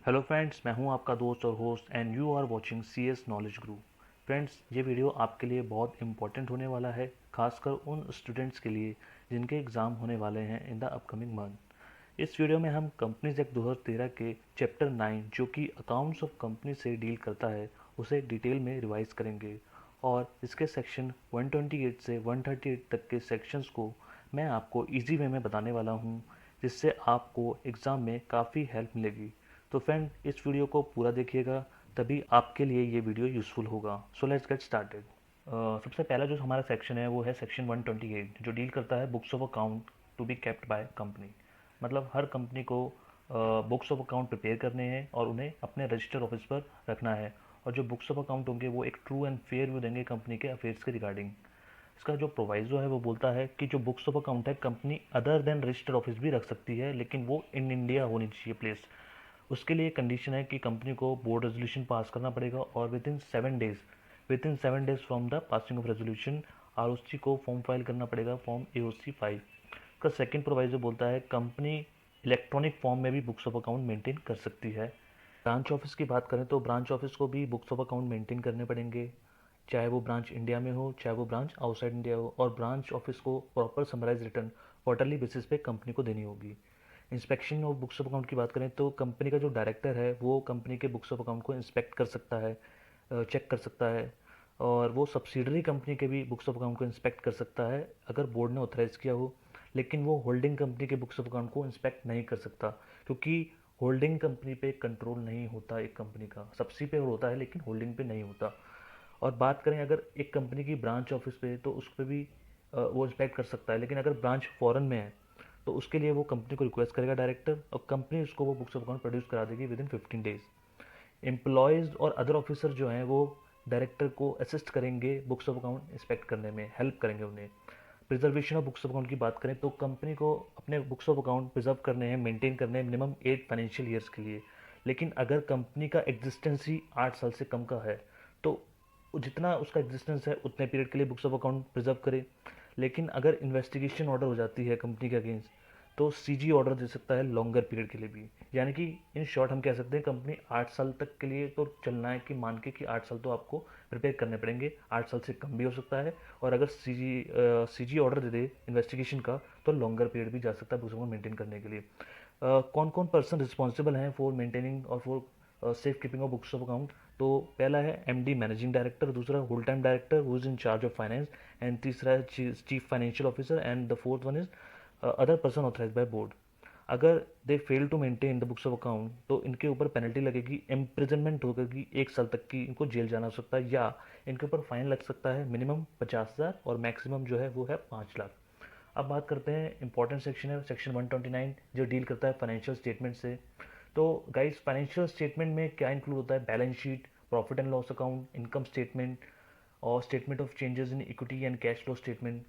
Hello friends, मैं हूं आपका दोस्त और host and you are watching CS Knowledge Guru. Friends, ये वीडियो आपके लिए बहुत इंपॉर्टेंट होने वाला है, खासकर उन स्टूडेंट्स के लिए जिनके एग्ज़ाम होने वाले हैं इन द अपकमिंग मंथ। इस वीडियो में हम कंपनीज एक्ट 2013 के चैप्टर 9 जो कि अकाउंट्स ऑफ कंपनी से डील करता है उसे डिटेल में रिवाइज करेंगे और इसके सेक्शन 128 से 138 तक के सेक्शंस को मैं आपको ईजी वे में बताने वाला हूँ, जिससे आपको एग्ज़ाम में काफ़ी हेल्प मिलेगी। तो फ्रेंड, इस वीडियो को पूरा देखिएगा, तभी आपके लिए ये वीडियो यूज़फुल होगा। So let's get started. सबसे पहला जो हमारा सेक्शन है वो है सेक्शन 128 जो डील करता है books of account to be kept by company. मतलब हर कंपनी को बुक्स ऑफ अकाउंट प्रिपेयर करने हैं और उन्हें अपने रजिस्टर ऑफिस पर रखना है। और जो बुक्स ऑफ अकाउंट होंगे वो एक ट्रू एंड फेयर व्यू देंगे कंपनी के अफेयर्स के रिगार्डिंग। इसका जो प्रोवाइजो है वो बोलता है कि जो बुक्स ऑफ अकाउंट है company other than register office भी रख सकती है, लेकिन वो इन इंडिया होनी चाहिए प्लेस। उसके लिए कंडीशन है कि कंपनी को बोर्ड रेजोल्यूशन पास करना पड़ेगा और with in 7 days from the passing of resolution ROC को फॉर्म फाइल करना पड़ेगा, फॉर्म AOC 5 का। सेकंड प्रोवाइजर बोलता है कंपनी इलेक्ट्रॉनिक फॉर्म में भी बुक्स ऑफ अकाउंट मेंटेन कर सकती है। ब्रांच ऑफिस की बात करें तो ब्रांच ऑफिस को भी बुक्स ऑफ अकाउंट मेंटेन करने पड़ेंगे, चाहे वो ब्रांच इंडिया में हो चाहे वो ब्रांच आउटसाइड इंडिया हो। और ब्रांच ऑफिस को proper summarise return quarterly basis पे कंपनी को देनी होगी। Inspection of books of account की बात करें तो कंपनी का जो डायरेक्टर है वो कंपनी के बुक्स ऑफ अकाउंट को इंस्पेक्ट कर सकता है, चेक कर सकता है। और वो सब्सिडरी कंपनी के भी बुक्स ऑफ अकाउंट को इंस्पेक्ट कर सकता है अगर बोर्ड ने ऑथराइज़ किया हो। लेकिन वो होल्डिंग कंपनी के बुक्स ऑफ अकाउंट को इंस्पेक्ट नहीं कर सकता, क्योंकि होल्डिंग कंपनी पे कंट्रोल नहीं होता एक कंपनी का। सब्सी पे होता है लेकिन होल्डिंग पे नहीं होता। और बात करें अगर एक कंपनी की ब्रांच ऑफिस पे तो उस पर भी वो इंस्पेक्ट कर सकता है, लेकिन अगर ब्रांच फॉरेन में है तो उसके लिए वो कंपनी को रिक्वेस्ट करेगा डायरेक्टर, और कंपनी उसको वो बुक्स ऑफ अकाउंट प्रोड्यूस करा देगी विद इन 15 डेज। एम्प्लॉयज़ और अदर ऑफिसर जो हैं वो डायरेक्टर को असिस्ट करेंगे बुक्स ऑफ अकाउंट इंस्पेक्ट करने में, हेल्प करेंगे उन्हें। Preservation of books of account की बात करें तो कंपनी को अपने बुक्स ऑफ अकाउंट प्रिजर्व करने हैं, मेंटेन करने हैं मिनिमम 8 फाइनेंशियल ईयर्स के लिए। लेकिन अगर कंपनी का एग्जिस्टेंस ही 8 साल से कम का है तो जितना उसका एग्जिस्टेंस है उतने पीरियड के लिए बुक्स ऑफ अकाउंट प्रिजर्व करे। लेकिन अगर इन्वेस्टिगेशन ऑर्डर हो जाती है कंपनी के अगेंस्ट तो CG ऑर्डर दे सकता है लॉन्गर पीरियड के लिए भी। यानी कि इन शॉर्ट हम कह सकते हैं कंपनी 8 साल तक के लिए तो चलना है, कि मान के कि 8 साल तो आपको प्रिपेयर करने पड़ेंगे, 8 साल से कम भी हो सकता है। और अगर CG ऑर्डर दे दे इन्वेस्टिगेशन का तो लॉन्गर पीरियड भी जा सकता है बुक्स को मेंटेन करने के लिए। कौन कौन पर्सन रिस्पॉन्सिबल हैं फॉर मेंटेनिंग और for safe keeping of books of account? तो पहला है MD मैनेजिंग डायरेक्टर, दूसरा whole time director who is in charge of finance, and तीसरा है chief financial officer, and the fourth one is other person authorise by board. अगर they fail to maintain the books of account तो इनके ऊपर penalty लगेगी, imprisonment होगी 1 साल तक की, इनको जेल जाना हो सकता है, या इनके ऊपर फाइन लग सकता है मिनिमम 50,000 और मैक्सिमम जो है वो है 5 लाख। अब बात करते हैं इंपॉर्टेंट सेक्शन है सेक्शन 129 जो डील करता है फाइनेंशियल स्टेटमेंट से। तो गाइस, फाइनेंशियल स्टेटमेंट में क्या इंक्लूड होता है? Balance sheet, profit and loss account, income statement और statement of changes in equity and cash flow statement.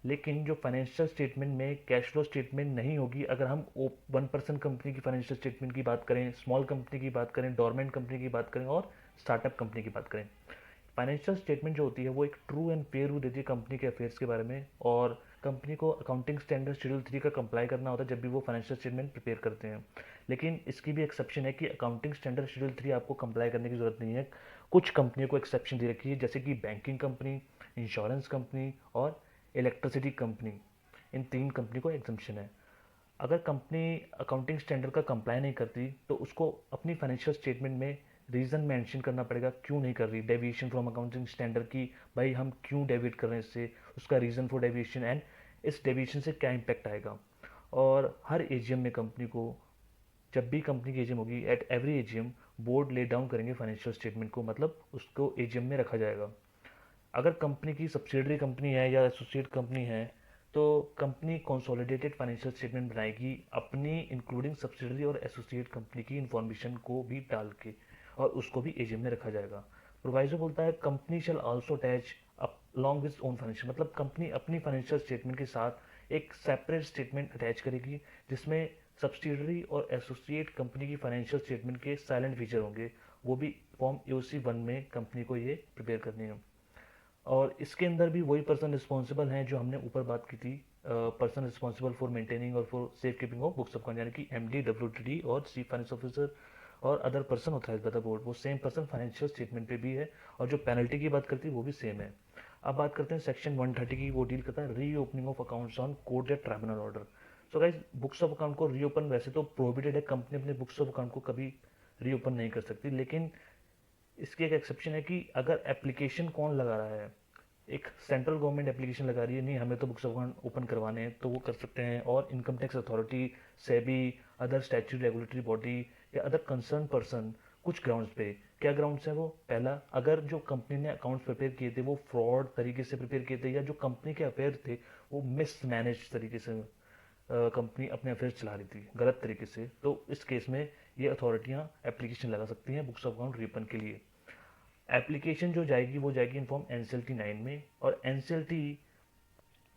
लेकिन जो फाइनेंशियल स्टेटमेंट में कैश फ्लो स्टेटमेंट नहीं होगी अगर हम 1% कंपनी की फाइनेंशियल स्टेटमेंट की बात करें, स्मॉल कंपनी की बात करें, डोरमेंट कंपनी की बात करें और स्टार्टअप कंपनी की बात करें। फाइनेंशियल स्टेटमेंट जो होती है वो एक ट्रू एंड फेयर व्यू देती है कंपनी के अफेयर्स के बारे में, और कंपनी को अकाउंटिंग स्टैंडर्ड शेड्यूल 3 का कंप्लाई करना होता है जब भी वो फाइनेंशियल स्टेटमेंट प्रिपेयर करते हैं। लेकिन इसकी भी एक्सेप्शन है कि अकाउंटिंग स्टैंडर्ड शेड्यूल 3 आपको कंप्लाई करने की जरूरत नहीं है। कुछ कंपनियों को एक्सेप्शन दे रखी है, जैसे कि बैंकिंग कंपनी, इंश्योरेंस कंपनी और इलेक्ट्रिसिटी कंपनी। इन 3 कंपनी को एग्जम्पशन है। अगर कंपनी अकाउंटिंग स्टैंडर्ड का कंप्लाई नहीं करती तो उसको अपनी फाइनेंशियल स्टेटमेंट में रीज़न मेंशन करना पड़ेगा क्यों नहीं कर रही, डेविएशन फ्रॉम अकाउंटिंग स्टैंडर्ड की। भाई हम क्यों डेविएट कर रहे हैं इससे, उसका रीज़न फॉर डेविएशन एंड इस डेविएशन से क्या इम्पैक्ट आएगा। और हर AGM में कंपनी को, जब भी कंपनी की AGM होगी, at every AGM board lay down करेंगे फाइनेंशियल स्टेटमेंट को, मतलब उसको AGM में रखा जाएगा। अगर कंपनी की सब्सिडरी कंपनी है या एसोसिएट कंपनी है तो कंपनी कंसोलिडेटेड फाइनेंशियल स्टेटमेंट बनाएगी अपनी, इंक्लूडिंग सब्सिडरी और एसोसिएट कंपनी की इंफॉर्मेशन को भी डाल के, और उसको भी AGM में रखा जाएगा। प्रोवाइजो बोलता है company shall also attach along with own financial, मतलब कंपनी अपनी फाइनेंशियल स्टेटमेंट के साथ एक सेपरेट स्टेटमेंट अटैच करेगी जिसमें सब्सिडरी और एसोसिएट कंपनी की फाइनेंशियल स्टेटमेंट के साइलेंट फीचर होंगे। वो भी फॉर्म AOC 1 में कंपनी को ये प्रिपेयर करनी है। और इसके अंदर भी वही पर्सन रिस्पॉन्सिबल हैं जो हमने ऊपर बात की थी, पर्सन रिस्पॉन्सिबल फॉर मेंटेनिंग और for safe keeping of books of account, यानी कि MD, WTD और चीफ फाइनेंस ऑफिसर। और other person authorise by the board, वो सेम पर्सन फाइनेंशियल स्टेटमेंट पे भी है, और जो पेनल्टी की बात करती है वो भी सेम है। अब बात करते हैं सेक्शन 130 की, वो डील करता है reopening of accounts on court या tribunal order. So guys, books of account को रीओपन वैसे तो प्रोहिबिटेड है, कंपनी अपने बुक्स ऑफ अकाउंट को कभी रीओपन नहीं कर सकती, लेकिन इसकी एक एक्सेप्शन है कि अगर एप्लीकेशन कौन लगा रहा है, एक सेंट्रल गवर्नमेंट एप्लीकेशन लगा रही है, नहीं हमें तो बुक्स ऑफ अकाउंट ओपन करवाने हैं, तो वो कर सकते हैं। और income tax authority, SEBI, other statutory regulatory body या अदर कंसर्न पर्सन कुछ ग्राउंड्स पे, क्या ग्राउंड्स हैं वो, पहला, अगर जो कंपनी ने अकाउंट्स प्रिपेयर किए थे वो फ्रॉड तरीके से प्रिपेयर किए थे, या जो कंपनी के अफेयर थे वो मिसमैनेज तरीके से कंपनी अपने अफेयर चला रही थी गलत तरीके से, तो इस केस में ये अथॉरिटियाँ एप्लीकेशन लगा सकती हैं बुक्स ऑफ अकाउंट रीओपन के लिए। एप्लीकेशन जो जाएगी वो जाएगी इन फॉर्म एनसीएलटी 9 में, और एनसीएलटी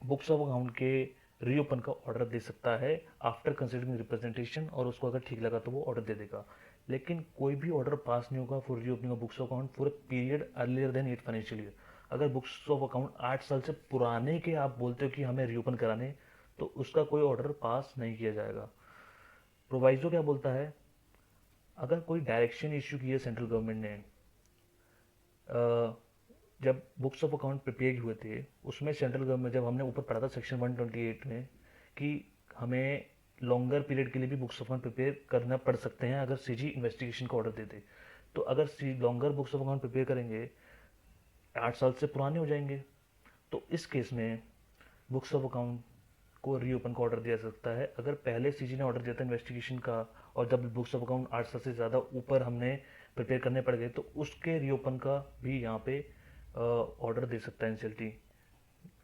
बुक्स ऑफ अकाउंट के रीओपन का ऑर्डर दे सकता है आफ्टर कंसिडरिंग रिप्रेजेंटेशन, और उसको अगर ठीक लगा तो वो ऑर्डर दे देगा। लेकिन कोई भी ऑर्डर पास नहीं होगा for reopening of books of account for a period earlier than 8 financial year. अगर बुक्स ऑफ अकाउंट 8 साल से पुराने के आप बोलते हो कि हमें रीओपन कराने, तो उसका कोई ऑर्डर पास नहीं किया जाएगा। प्रोवाइजो क्या बोलता है, अगर कोई डायरेक्शन इश्यू की है सेंट्रल गवर्नमेंट ने, जब बुक्स ऑफ अकाउंट प्रिपेयर हुए थे उसमें सेंट्रल गवर्नमेंट, जब हमने ऊपर पढ़ा था सेक्शन 128 में कि हमें लॉन्गर पीरियड के लिए भी बुक्स ऑफ अकाउंट प्रिपेयर करना पड़ सकते हैं अगर सीजी इन्वेस्टिगेशन का ऑर्डर देते, तो अगर longer books of account prepare करेंगे 8 साल से पुराने हो जाएंगे, तो इस केस में बुक्स ऑफ अकाउंट को रीओपन का ऑर्डर दिया जा सकता है। अगर पहले सीजी ने ऑर्डर दिया था इन्वेस्टिगेशन का, और जब बुक्स ऑफ अकाउंट 8 साल से ज़्यादा ऊपर हमने प्रिपेयर करने पड़ गए, तो उसके रीओपन का भी यहाँ पे ऑर्डर दे सकता है एनसीएलटी,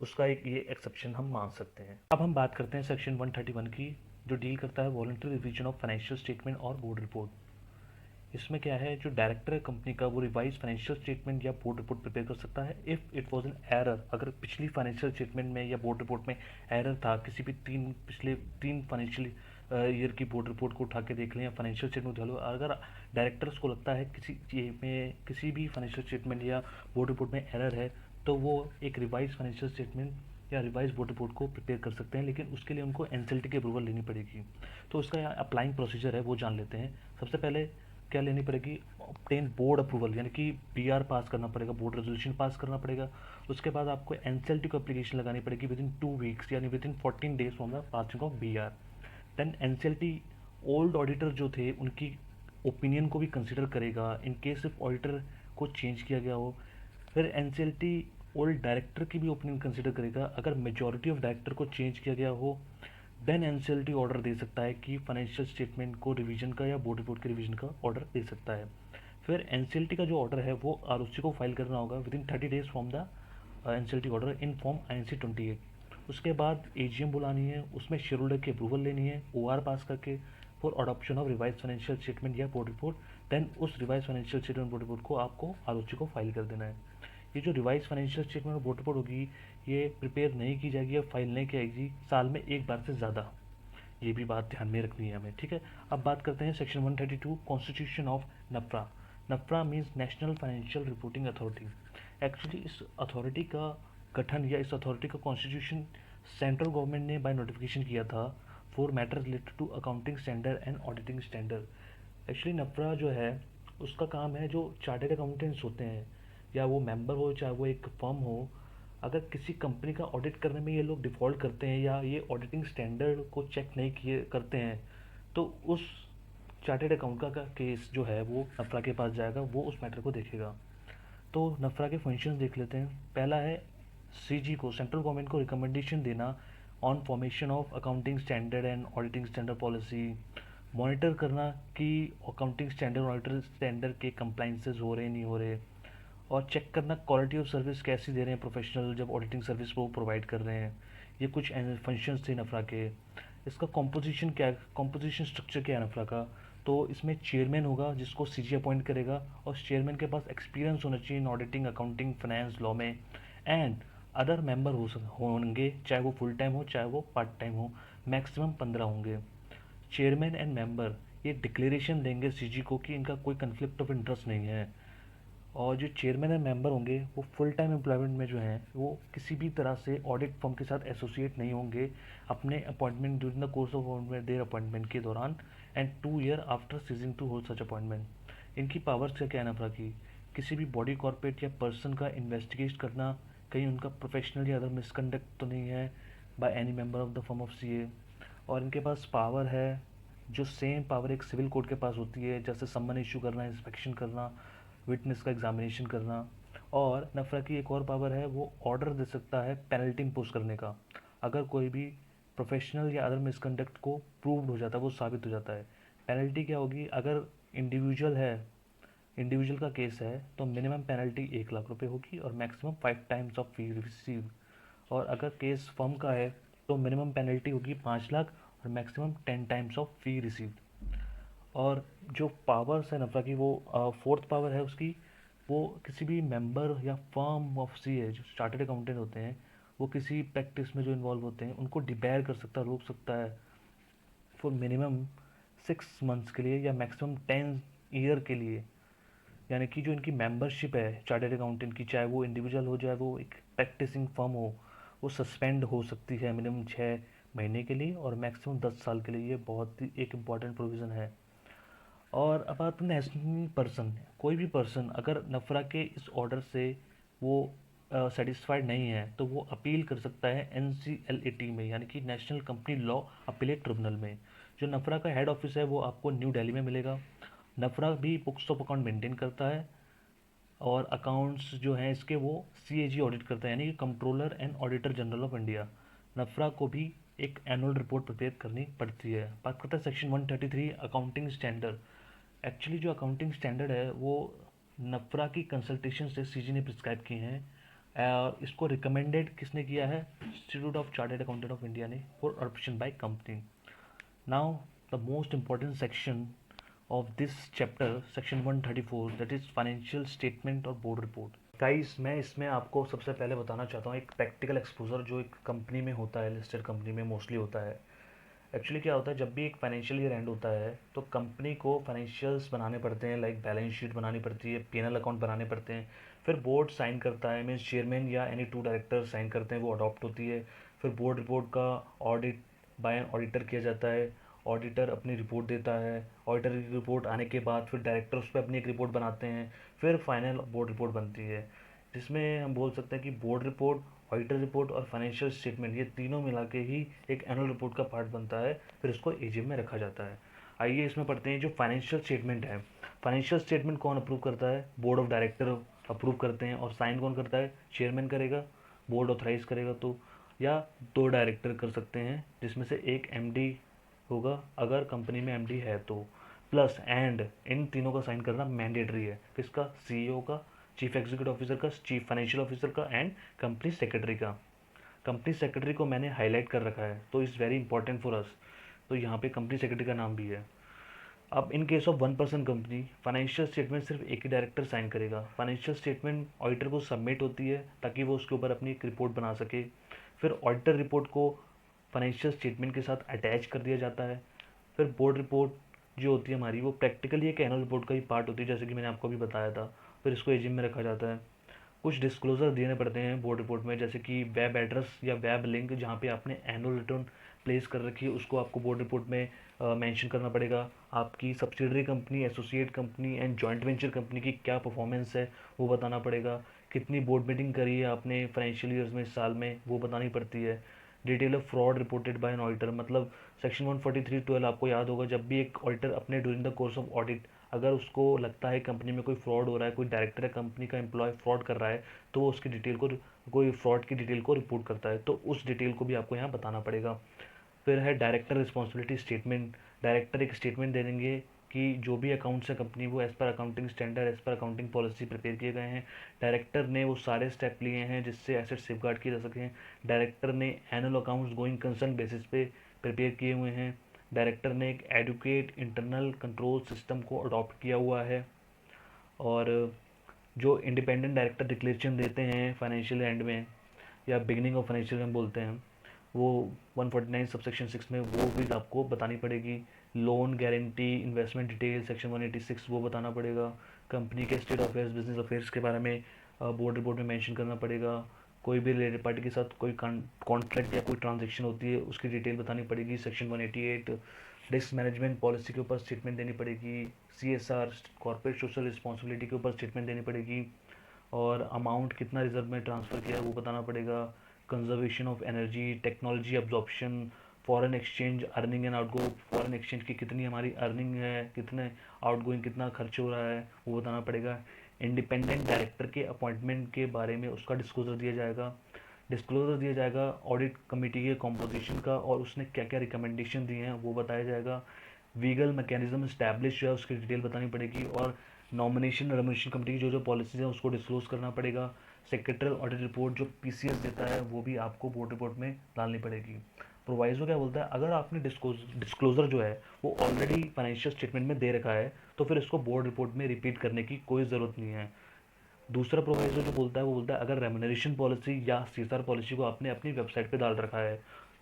उसका एक ये एक्सेप्शन हम मान सकते हैं। अब हम बात करते हैं सेक्शन 131 की, जो डील करता है voluntary revision of financial statement और बोर्ड रिपोर्ट। इसमें क्या है, जो डायरेक्टर है कंपनी का, वो रिवाइज फाइनेंशियल स्टेटमेंट या बोर्ड रिपोर्ट प्रिपेयर कर सकता है if it was an error. अगर पिछली फाइनेंशियल स्टेटमेंट में या बोर्ड रिपोर्ट में एरर था, किसी भी पिछले 3 फाइनेंशियल ईयर की बोर्ड रिपोर्ट को उठा के देख लें या फाइनेंशियल स्टेटमेंट उठा लो, अगर डायरेक्टर्स को लगता है किसी भी फाइनेंशियल स्टेटमेंट या बोर्ड रिपोर्ट में एरर है, तो वो एक रिवाइज फाइनेंशियल स्टेटमेंट या रिवाइज बोर्ड रिपोर्ट को प्रिपेयर कर सकते हैं, लेकिन उसके लिए उनको एनसीएलटी की अप्रूवल लेनी पड़ेगी। तो उसका अप्लाइंग प्रोसीजर है वो जान लेते हैं। सबसे पहले क्या लेनी पड़ेगी, ऑब्टेन बोर्ड अप्रूवल, यानी कि बीआर पास करना पड़ेगा, बोर्ड रेजोल्यूशन पास करना पड़ेगा। उसके बाद आपको एनसीएलटी को एप्लीकेशन लगानी पड़ेगी विद इन 2 वीक्स, यानी within 14 days from the passing of BR. Then NCLT old auditor जो थे उनकी ओपिनियन को भी कंसिडर करेगा इन केस इफ ऑडिटर को चेंज किया गया हो। फिर एनसीएलटी ओल्ड डायरेक्टर की भी ओपिनियन कंसिडर करेगा, अगर मेजॉरिटी ऑफ डायरेक्टर को चेंज किया गया हो देन एनसीएलटी ऑर्डर दे सकता है कि फाइनेंशियल स्टेटमेंट को रिवीजन का या बोर्ड रिपोर्ट के रिवीजन का ऑर्डर दे सकता है। फिर एनसीएलटी का जो ऑर्डर है वो आरओसी को फाइल करना होगा with in 30 days from the NCLT order in form INC 28। उसके बाद एजीएम बुलानी है, उसमें शेयर होल्डर की अप्रूवल लेनी है ओआर पास करके for adoption of revise financial statement या बोर्ड रिपोर्ट। देन उस revise financial statement board report को आपको आरओसी को फाइल कर देना है। ये जो रिवाइज फाइनेंशियल स्टेटमेंट और बोर्ड रिपोर्ट होगी, ये प्रिपेयर नहीं की जाएगी या फाइल नहीं की जाएगी साल में एक बार से ज़्यादा, ये भी बात ध्यान में रखनी है हमें, ठीक है। अब बात करते हैं section 132 constitution of NFRA. NFRA means national financial reporting authority. Actually इस अथॉरिटी का गठन या इस अथॉरिटी का कॉन्स्टिट्यूशन सेंट्रल गवर्नमेंट ने बाय नोटिफिकेशन किया था for matter related to accounting standard and auditing standard. Actually NFRA जो है उसका काम है, जो चार्टर्ड अकाउंटेंट्स होते हैं या वो मेंबर हो चाहे वो एक फर्म हो, अगर किसी कंपनी का ऑडिट करने में ये लोग डिफ़ॉल्ट करते हैं या ये ऑडिटिंग स्टैंडर्ड को चेक नहीं किए करते हैं, तो उस चार्टर्ड अकाउंट का केस जो है वो नफ्रा के पास जाएगा, वो उस मैटर को देखेगा। तो नफ्रा के फंक्शंस देख लेते हैं। पहला है सीजी को, सेंट्रल गवर्नमेंट को रिकमेंडेशन देना on formation of accounting standard and auditing standard policy, monitor करना कि अकाउंटिंग स्टैंडर्ड और ऑडिटर स्टैंडर्ड के कंप्लाइंसेस हो रहे नहीं हो रहे, और चेक करना क्वालिटी ऑफ सर्विस कैसी दे रहे हैं प्रोफेशनल जब ऑडिटिंग सर्विस वो प्रोवाइड कर रहे हैं। ये कुछ फंक्शंस थे नफ्रा के। इसका कॉम्पोजिशन क्या है, कॉम्पोजिशन स्ट्रक्चर क्या है नफ्रा का, तो इसमें चेयरमैन होगा जिसको सीजी अपॉइंट करेगा, और चेयरमैन के पास एक्सपीरियंस होना चाहिए इन ऑडिटिंग, अकाउंटिंग, फाइनेंस, लॉ में। एंड अदर मेंबर होंगे, चाहे वो फुल टाइम हो चाहे वो पार्ट टाइम हो, मैक्सिमम 15 होंगे। चेयरमैन एंड मेंबर ये डिक्लेरेशन देंगे सीजी को कि इनका कोई कन्फ्लिक्ट ऑफ इंटरेस्ट नहीं है, और जो चेयरमैन एंड मेंबर होंगे वो फुल टाइम एम्प्लॉयमेंट में जो हैं वो किसी भी तरह से ऑडिट फर्म के साथ एसोसिएट नहीं होंगे अपने appointment during the course of their appointment के दौरान, and 2 year after ceasing to hold such appointment. इनकी पावर्स क्या है नफरा की? किसी भी बॉडी कॉर्पोरेट या पर्सन का इन्वेस्टिगेट करना, कहीं उनका प्रोफेशनल या अदर मिसकंडक्ट तो नहीं है by any member of the firm of CA. और इनके पास पावर है जो सेम पावर एक सिविल कोर्ट के पास होती है, जैसे सम्मन इशू करना, इंस्पेक्शन करना, विटनेस का एग्जामिनेशन करना। और नफरा की एक और पावर है, वो ऑर्डर दे सकता है पेनल्टी इम्पोज करने का, अगर कोई भी प्रोफेशनल या अदर मिसकंडक्ट को प्रूव्ड हो जाता है, वो साबित हो जाता है। पेनल्टी क्या होगी? अगर इंडिविजुअल है, इंडिविजुअल का केस है, तो मिनिमम पेनल्टी 1 लाख रुपए होगी और maximum 5 times of fee receive. और अगर केस फर्म का है तो मिनिमम पेनल्टी होगी 5 लाख और maximum 10 times of fee receive. और जो पावर्स है नफरा की, वो फोर्थ पावर है उसकी, वो किसी भी मेंबर या फर्म ऑफ सी है जो चार्टर्ड अकाउंटेंट होते हैं, वो किसी प्रैक्टिस में जो इन्वॉल्व होते हैं उनको डिबेयर कर सकता है, रोक सकता है फॉर मिनिमम 6 मंथ्स के लिए या मैक्सिमम 10 ईयर के लिए। यानी कि जो इनकी मेंबरशिप है चार्टर्ड अकाउंटेंट की, चाहे वो इंडिविजुअल हो चाहे वो एक प्रैक्टिसिंग फर्म हो, वो सस्पेंड हो सकती है मिनिमम 6 महीने के लिए और मैक्सिमम 10 साल के लिए। ये बहुत ही एक इम्पॉर्टेंट प्रोविज़न है। और अब आते हैं नेशनल पर्सन। कोई भी पर्सन अगर नफरा के इस ऑर्डर से वो सेटिस्फाइड नहीं है तो वो अपील कर सकता है NCLAT में, यानी कि national company law appellate tribunal में। जो नफरा का हेड ऑफिस है वो आपको न्यू दिल्ली में मिलेगा। नफरा भी बुक्स ऑफ अकाउंट मेंटेन करता है और अकाउंट्स जो हैं इसके वो CAG ऑडिट करता है, यानी कि controller and auditor general of India. NFRA को भी एक एनुअल रिपोर्ट प्रिपेयर करनी पड़ती है। बात करते हैं सेक्शन 133 अकाउंटिंग स्टैंडर्ड। एक्चुअली जो अकाउंटिंग स्टैंडर्ड है वो नफरा की कंसल्टेशन से CG ने प्रिस्क्राइब किए हैं। और इसको रिकमेंडेड किसने किया है? Institute of chartered accountant of India ने, for adoption by company. Now the most important section of this chapter, section 134, that is financial statement और board report। गाइस मैं इसमें आपको सबसे पहले बताना चाहता हूँ एक प्रैक्टिकल एक्सपोजर जो एक कंपनी में होता है, लिस्टेड कंपनी में मोस्टली होता है। एक्चुअली क्या होता है, जब भी एक फाइनेंशियल ईयर एंड होता है तो कंपनी को फाइनेंशियल्स बनाने पड़ते हैं, लाइक बैलेंस शीट बनानी पड़ती है, P&L अकाउंट बनाने पड़ते हैं। फिर बोर्ड साइन करता है, मीन्स चेयरमैन या एनी 2 डायरेक्टर साइन करते हैं, वो अडॉप्ट होती है। फिर बोर्ड रिपोर्ट का ऑडिट बाय एन ऑडिटर किया जाता है। ऑडिटर अपनी रिपोर्ट देता है। ऑडिटर की रिपोर्ट आने के बाद फिर डायरेक्टर उस पर अपनी एक रिपोर्ट बनाते हैं। फिर फाइनल बोर्ड रिपोर्ट बनती है, जिसमें हम बोल सकते हैं कि बोर्ड रिपोर्ट, ऑडिटर रिपोर्ट और फाइनेंशियल स्टेटमेंट, ये तीनों मिला के ही एक एनुअल रिपोर्ट का पार्ट बनता है। फिर इसको AGM में रखा जाता है। आइए इसमें पढ़ते हैं जो फाइनेंशियल स्टेटमेंट है। फाइनेंशियल स्टेटमेंट कौन अप्रूव करता है? बोर्ड ऑफ डायरेक्टर अप्रूव करते हैं। और साइन कौन करता है? चेयरमैन करेगा, बोर्ड ऑथराइज करेगा तो, या 2 डायरेक्टर कर सकते हैं जिसमें से एक MD होगा अगर कंपनी में MD है तो। प्लस एंड इन तीनों का साइन करना मैंडेटरी है। किसका? CEO का, चीफ एग्जीक्यूटिव ऑफिसर का, चीफ फाइनेंशियल ऑफिसर का एंड कंपनी सेक्रेटरी का। कंपनी सेक्रेटरी को मैंने हाईलाइट कर रखा है तो is very important for us, तो यहाँ पे कंपनी सेक्रेटरी का नाम भी है। अब इन case of 1 person company, financial statement सिर्फ एक ही डायरेक्टर साइन करेगा। फाइनेंशियल स्टेटमेंट ऑडिटर को सबमिट होती है ताकि वो उसके ऊपर अपनी एक रिपोर्ट बना सके। फिर ऑडिटर रिपोर्ट को फाइनेंशियल स्टेटमेंट के साथ अटैच कर दिया जाता है। फिर बोर्ड रिपोर्ट जो होती है हमारी, वो प्रैक्टिकली एक एनुअल रिपोर्ट का ही पार्ट होती है, जैसे कि मैंने आपको अभी बताया था। फिर इसको AGM में रखा जाता है। कुछ डिस्क्लोजर देने पड़ते हैं बोर्ड रिपोर्ट में, जैसे कि वेब एड्रेस या वेब लिंक जहाँ पे आपने एनुअल रिटर्न प्लेस कर रखी है उसको आपको बोर्ड रिपोर्ट में मेंशन करना पड़ेगा। आपकी subsidiary company, associate company and joint venture company की क्या परफॉर्मेंस है वो बताना पड़ेगा। कितनी बोर्ड मीटिंग करी है आपने फाइनेंशियल ईयर्स में, इस साल में, वो बतानी पड़ती है। Detail of fraud reported by an auditor, मतलब सेक्शन 143(12) आपको याद होगा, जब भी एक ऑडिटर अपने during the course of audit अगर उसको लगता है कंपनी में कोई फ्रॉड हो रहा है, कोई डायरेक्टर है कंपनी का एम्प्लॉय फ्रॉड कर रहा है, तो वो उसकी डिटेल को, कोई फ्रॉड की डिटेल को रिपोर्ट करता है, तो उस डिटेल को भी आपको यहाँ बताना पड़ेगा। फिर है डायरेक्टर रिस्पॉन्सिबिलिटी स्टेटमेंट। डायरेक्टर एक स्टेटमेंट दे देंगे कि जो भी अकाउंट्स है कंपनी, वो as per accounting standard, as per accounting policy prepare किए गए हैं। डायरेक्टर ने वो सारे स्टेप लिए हैं जिससे एसेट सेफगार्ड किए जा सकें। डायरेक्टर ने annual accounts going concern basis पे प्रिपेयर किए हुए हैं। डायरेक्टर ने एक एडुकेट इंटरनल कंट्रोल सिस्टम को अडॉप्ट किया हुआ है। और जो इंडिपेंडेंट डायरेक्टर डिक्लेरेशन देते हैं फाइनेंशियल एंड में या बिगिनिंग ऑफ फाइनेंशियल में बोलते हैं, वो 149 सबसेक्शन 6 में वो भी आपको बतानी पड़ेगी। Loan guarantee, investment detail section 186 वो बताना पड़ेगा। कंपनी के स्टेट अफेयर्स, बिजनेस अफेयर्स के बारे में बोर्ड रिपोर्ट में मेंशन करना पड़ेगा। कोई भी रिलेटेड पार्टी के साथ कोई कॉन्ट्रैक्ट या कोई ट्रांजेक्शन होती है उसकी डिटेल बतानी पड़ेगी, सेक्शन 188। रिस्क मैनेजमेंट पॉलिसी के ऊपर स्टेटमेंट देनी पड़ेगी, CSR कॉर्पोरेट सोशल रिस्पॉन्सिबिलिटी के ऊपर स्टेटमेंट देनी पड़ेगी, और अमाउंट कितना रिजर्व में ट्रांसफ़र किया है वो बताना पड़ेगा, conservation of energy, technology absorption, foreign exchange earning and outgo, foreign exchange की कितनी हमारी अर्निंग है, कितने आउटगोइंग कितना खर्च हो रहा है वो बताना पड़ेगा। इंडिपेंडेंट डायरेक्टर के अपॉइंटमेंट के बारे में उसका डिस्क्लोजर दिया जाएगा ऑडिट कमेटी के कॉम्पोजिशन का, और उसने क्या क्या रिकमेंडेशन दिए हैं वो बताया जाएगा। वीगल मैकेनिज्म इस्टेब्लिश है उसकी डिटेल बतानी पड़ेगी, और नॉमिनेशन रेमुनेशन कमेटी की जो जो पॉलिसीज हैं उसको डिस्क्लोज करना पड़ेगा। सेक्रेटरियल ऑडिट रिपोर्ट जो PCS देता है वो भी आपको बोर्ड रिपोर्ट में डालनी पड़ेगी। प्रोवाइजो क्या बोलता है, अगर आपने डिस्क्लोजर जो है वो ऑलरेडी फाइनेंशियल स्टेटमेंट में दे रखा है तो फिर इसको बोर्ड रिपोर्ट में रिपीट करने की कोई ज़रूरत नहीं है। दूसरा प्रोवाइजर जो बोलता है वो बोलता है अगर रेमुनरेशन पॉलिसी या CSR पॉलिसी को आपने अपनी वेबसाइट पे डाल रखा है,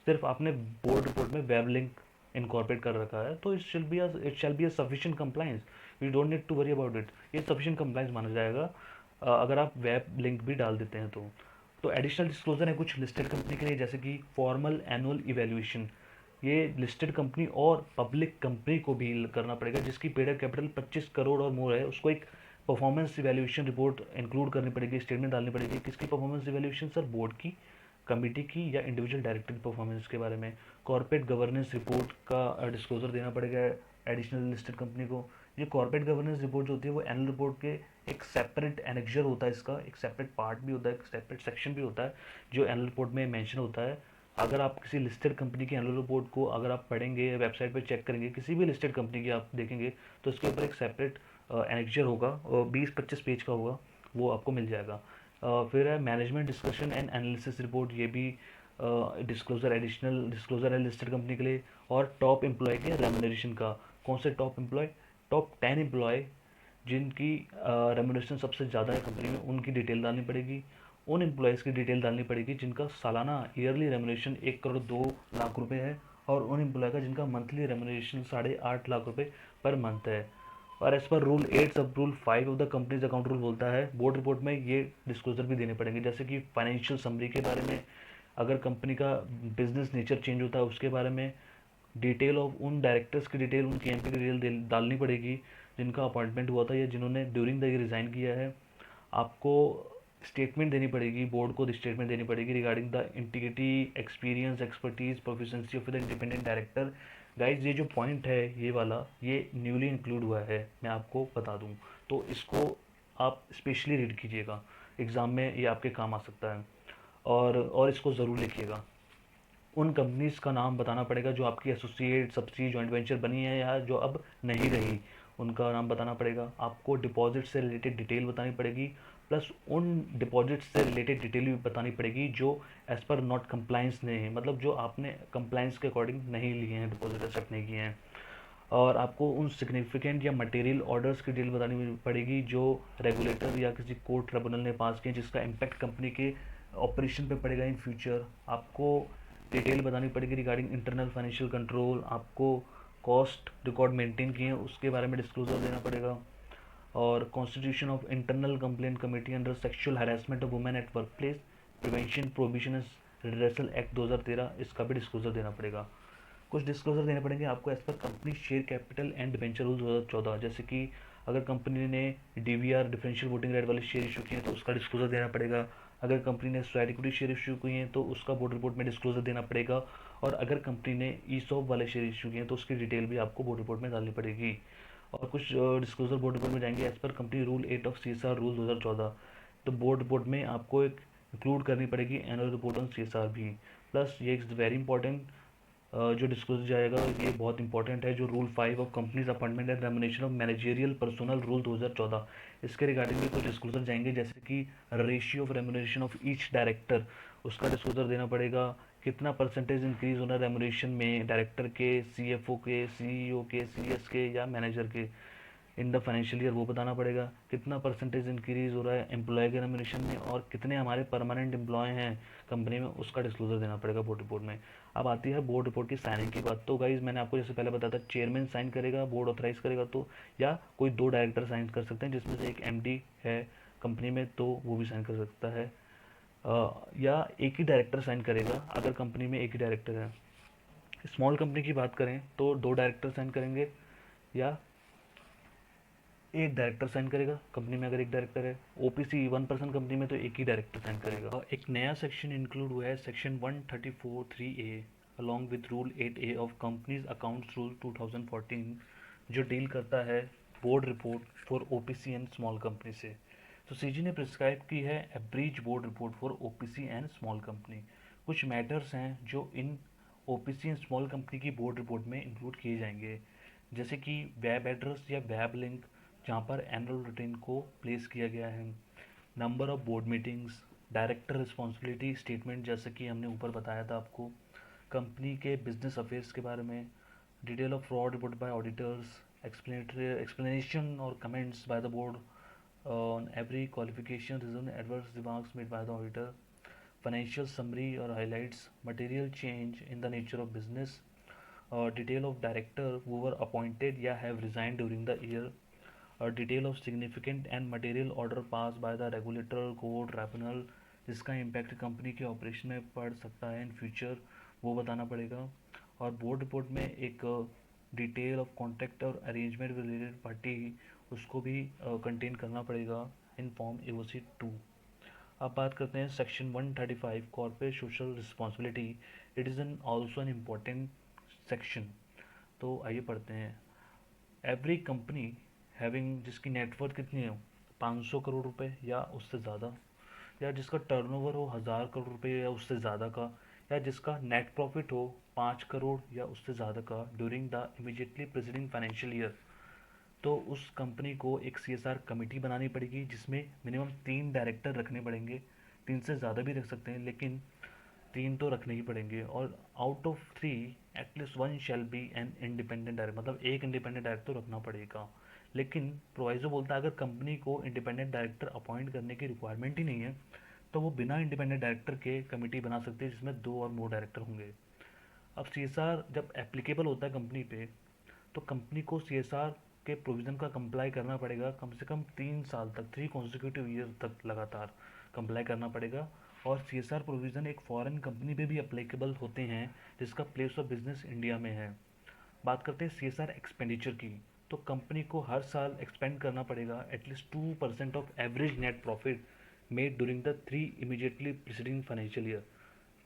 सिर्फ आपने बोर्ड रिपोर्ट में वेब लिंक इनकॉर्पोरेट कर रखा है, तो it shall be a sufficient compliance, we don't need to worry about it, ये सफिशिएंट कंप्लाइंस माना जाएगा अगर आप वेब लिंक भी डाल देते हैं तो एडिशनल डिस्क्लोजर है कुछ लिस्टेड कंपनी के लिए, जैसे कि फॉर्मल एनुअल इवेल्यूएशन, ये लिस्टेड कंपनी और पब्लिक कंपनी को भी करना पड़ेगा जिसकी पेड अप कैपिटल 25 करोड़ और मोर है, उसको एक परफॉर्मेंस इवैल्यूएशन रिपोर्ट इंक्लूड करनी पड़ेगी, स्टेटमेंट डालनी पड़ेगी। किसकी परफॉर्मेंस इवैल्यूएशन सर, बोर्ड की, कमेटी की या इंडिविजुअल डायरेक्टर की परफॉर्मेंस के बारे में। कॉर्पोरेट गवर्नेंस रिपोर्ट का डिस्क्लोजर देना पड़ेगा एडिशनल लिस्टेड कंपनी को। ये कॉर्पोरेट गवर्नेंस रिपोर्ट जो होती है वो एनुअल रिपोर्ट के एक सेपरेट एनेक्जर होता है, इसका एक सेपरेट पार्ट भी होता है, एक सेपरेट सेक्शन भी होता है जो एनुअल रिपोर्ट में मेंशन होता है। अगर आप किसी लिस्टेड कंपनी की एनुअल रिपोर्ट को अगर आप पढ़ेंगे, वेबसाइट पे चेक करेंगे, किसी भी लिस्टेड कंपनी की आप देखेंगे तो इसके ऊपर एक सेपरेट एनेक्जर होगा और 20-25 पेज का होगा, वो आपको मिल जाएगा। फिर है management discussion and analysis report, ये भी डिस्क्लोजर एडिशनल डिस्क्लोजर है लिस्टेड कंपनी के लिए। और टॉप एम्प्लॉय के रेमुनरेशन का, कौन से टॉप एम्प्लॉय, टॉप 10 एम्प्लॉय जिनकी रेमुनरेशन सबसे ज़्यादा है कंपनी में, उनकी डिटेल डालनी पड़ेगी। उन एम्प्लॉयज़ की डिटेल डालनी पड़ेगी जिनका सालाना ईयरली रेमुनरेशन 1 करोड़ 2 लाख रुपए है, और उन एम्प्लॉय का जिनका मंथली रेमुनरेशन 8.5 लाख रुपए पर मंथ है। और एज पर रूल 8 सब rule 5 of the companies account rule बोलता है बोर्ड रिपोर्ट में ये डिस्क्लोजर भी देने पड़ेंगे, जैसे कि फाइनेंशियल समरी के बारे में, अगर कंपनी का बिजनेस नेचर चेंज होता है उसके बारे में, डिटेल ऑफ उन डायरेक्टर्स की डिटेल, उन KMP की डिटेल डालनी पड़ेगी जिनका अपॉइंटमेंट हुआ था या जिन्होंने ड्यूरिंग द ईयर रिज़ाइन किया है। आपको स्टेटमेंट देनी पड़ेगी, बोर्ड को स्टेटमेंट देनी पड़ेगी regarding the integrity, experience, expertise, proficiency of the independent director. Guys ये जो पॉइंट है ये वाला, ये न्यूली इंक्लूड हुआ है, मैं आपको बता दूं, तो इसको आप स्पेशली रीड कीजिएगा, एग्ज़ाम में ये आपके काम आ सकता है। और इसको ज़रूर लिखिएगा। उन कंपनीज़ का नाम बताना पड़ेगा जो आपकी एसोसिएट, सब्सिडी, जॉइंट वेंचर बनी है या जो अब नहीं रही, उनका नाम बताना पड़ेगा। आपको डिपॉजिट से रिलेटेड डिटेल बतानी पड़ेगी, प्लस उन डिपॉजिट से रिलेटेड डिटेल भी बतानी पड़ेगी जो एज़ पर नॉट कंप्लाइंस नहीं है, मतलब जो आपने कंप्लाइंस के अकॉर्डिंग नहीं लिए हैं, डिपॉजिट एक्सेप्ट नहीं किए हैं। और आपको उन सिग्निफिकेंट या मटेरियल ऑर्डर्स की डिटेल बतानी पड़ेगी जो रेगुलेटर या किसी कोर्ट ट्रिब्यूनल ने पास किए जिसका इम्पैक्ट कंपनी के ऑपरेशन पे पड़ेगा इन फ्यूचर। आपको डिटेल बतानी पड़ेगी रिगार्डिंग इंटरनल फाइनेंशियल कंट्रोल, आपको कॉस्ट रिकॉर्ड मेंटेन किए हैं उसके बारे में डिस्क्लोजर देना पड़ेगा। और constitution of internal complaint committee under sexual harassment of women at work place, prevention provision redressal act 2013, इसका भी डिस्क्लोजर देना पड़ेगा। कुछ डिस्क्लोजर देने पड़ेंगे आपको as per company share capital and debenture rule 2014, जैसे कि अगर कंपनी ने DVR डिफरेंशियल वोटिंग राइट वाले शेयर इशू किए हैं तो उसका डिस्क्लोजर देना पड़ेगा। अगर कंपनी ने स्वेट इक्विटी शेयर इशू किए हैं तो उसका बोर्ड रिपोर्ट में डिस्क्लोजर देना पड़ेगा। और अगर कंपनी ने ESOP वाले शेयर इशू किए हैं तो उसकी डिटेल भी आपको बोर्ड रिपोर्ट में डालनी पड़ेगी। और कुछ डिस्क्लोजर बोर्ड रिपोर्ट में जाएंगे as per company rule 8 of CSR rule 2014, तो बोर्ड रिपोर्ट में आपको एक इंक्लूड करनी पड़ेगी एनुअल रिपोर्ट ऑन CSR भी। प्लस ये इज़ वेरी इंपॉर्टेंट, जो डिस्क्लोज जाएगा ये बहुत इंपॉर्टेंट है, जो rule 5 of companies appointment and remuneration of managerial personal rule 2014, इसके रिगार्डिंग भी कुछ डिस्क्लोजर जाएंगे, जैसे कि ratio of remuneration of each director, उसका डिस्क्लोजर देना पड़ेगा। कितना परसेंटेज इंक्रीज होना रेमुनेशन में डायरेक्टर के, CFO के, CEO के, CS के या मैनेजर के इन द फाइनेंशियल ईयर, वो बताना पड़ेगा। कितना परसेंटेज इंक्रीज हो रहा है एम्प्लॉय के रेमुनेशन में, और कितने हमारे परमानेंट एम्प्लॉय हैं कंपनी में, उसका डिस्क्लोजर देना पड़ेगा बोर्ड रिपोर्ट में। अब आती है बोर्ड रिपोर्ट की साइनिंग की बात। तो गाइज मैंने आपको जैसे पहले बताया था, चेयरमैन साइन करेगा, बोर्ड ऑथराइज करेगा तो, या कोई 2 डायरेक्टर साइन कर सकते हैं जिसमें से एक MD है कंपनी में तो वो भी साइन कर सकता है, या एक ही डायरेक्टर साइन करेगा अगर कंपनी में एक ही डायरेक्टर है। स्मॉल कंपनी की बात करें तो 2 डायरेक्टर साइन करेंगे या एक डायरेक्टर साइन करेगा कंपनी में, अगर एक डायरेक्टर है। ओपीसी 1% कंपनी में तो एक ही डायरेक्टर साइन करेगा। और एक नया सेक्शन इंक्लूड हुआ है, section 134(3)A along with rule 8A of companies accounts rule 2014, जो डील करता है board report for OPC and small company से। तो सीजी ने प्रिस्क्राइब की है average board report for OPC and small company. कुछ मैटर्स हैं जो इन ओपीसी एंड स्मॉल कंपनी की बोर्ड रिपोर्ट में इंक्लूड किए जाएंगे, जैसे कि वेब एड्रेस या वेब लिंक जहाँ पर एनुअल रूटीन को प्लेस किया गया है, number of board meetings, director responsibility statement जैसे कि हमने ऊपर बताया था आपको, कंपनी के बिजनेस अफेयर्स के बारे में, detail of fraud report by auditors, explanation or comments by the board on every qualification reason adverse remarks made by the auditor, financial summary or highlights, material change in the nature of business, detail of director who were appointed या have resigned during the year, detail of significant and material order passed by the regulator court tribunal जिसका impact company के operation में पड़ सकता है in future, वो बताना पड़ेगा। और बोर्ड रिपोर्ट में एक डिटेल ऑफ कॉन्ट्रैक्ट और अरेंजमेंट रिलेटेड पार्टी उसको भी कंटेन करना पड़ेगा इन फॉर्म AOC 2। अब बात करते हैं section 135 corporate social responsibility. It is an also an important section. तो आइए पढ़ते हैं। एवरी कंपनी हैविंग, जिसकी नेटवर्थ कितनी है 500 करोड़ रुपए या उससे ज़्यादा, या जिसका टर्नओवर हो 1000 करोड़ रुपए या उससे ज़्यादा का, या जिसका नेट प्रॉफिट हो 5 करोड़ या उससे ज़्यादा का during the immediately presiding financial year, तो उस कंपनी को एक CSR कमेटी बनानी पड़ेगी जिसमें मिनिमम 3 डायरेक्टर रखने पड़ेंगे। 3 से ज़्यादा भी रख सकते हैं लेकिन 3 तो रखने ही पड़ेंगे। और out of 3 at least 1 shall be an independent director, मतलब एक इंडिपेंडेंट डायरेक्टर तो रखना पड़ेगा। लेकिन प्रोवाइजो बोलता है अगर कंपनी को इंडिपेंडेंट डायरेक्टर अपॉइंट करने की रिक्वायरमेंट ही नहीं है तो वो बिना इंडिपेंडेंट डायरेक्टर के कमेटी बना सकते हैं जिसमें 2 और मोर डायरेक्टर होंगे। अब CSR जब एप्लीकेबल होता है कंपनी पे, तो कंपनी को CSR के प्रोविज़न का कंप्लाई करना पड़ेगा कम से कम 3 साल तक, 3 consecutive ईयर तक लगातार कंप्लाई करना पड़ेगा। और CSR प्रोविज़न एक फॉरेन कंपनी पे भी अप्लीकेबल होते हैं जिसका प्लेस ऑफ बिजनेस इंडिया में है। बात करते हैं CSR एक्सपेंडिचर की, तो कंपनी को हर साल एक्सपेंड करना पड़ेगा at least 2% of average net profit made during the 3 immediately preceding financial year.